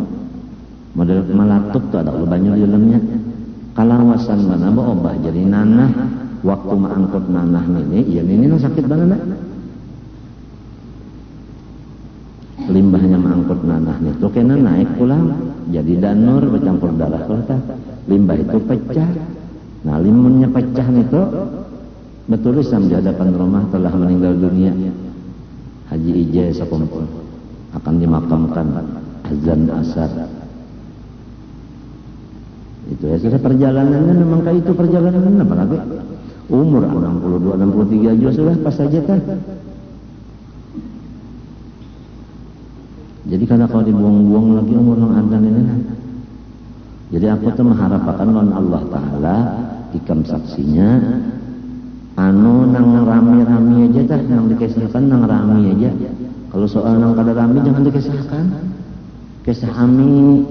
S1: model malatup tuh ada banyak di dalamnya. Kalawasan mana obah jadi nanah waktu mangkut nanah ini sakit banget. Limbahnya mangkut nanah itu kena naik pulang jadi danur bercampur darah kota. Limbah itu pecah. Nah limbahnya pecah itu betul Islam di hadapan rumah telah meninggal dunia. Haji Ijai sakumpul akan dimakamkan azan asar. Itu ya sudah perjalanannya memang kayak itu perjalanan apa lagi? Umur 62, 63 juga sudah pas saja kan. Jadi karena kalau dibuang-buang lagi umur yang ada ini. Jadi aku tuh mengharapkan lawan Allah Ta'ala ikam saksinya anu nang rami-rami aja dah, nang dikisahkan nang rami aja. Kalau soal nang kada rami jangan dikisahkan. Kisah ami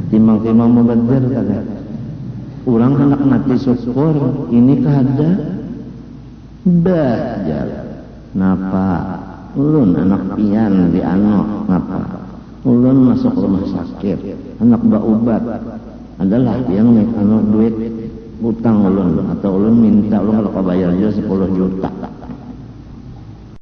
S1: timang-timang mubadzir kagak. Urang hendak mati syukur ini kada bajar napa ulun anak pian di ano ngapa ulun masuk rumah sakit anak baubat adalah yang anu duit utang ulun atau ulun minta ulun kalau kau bayar aja 10 juta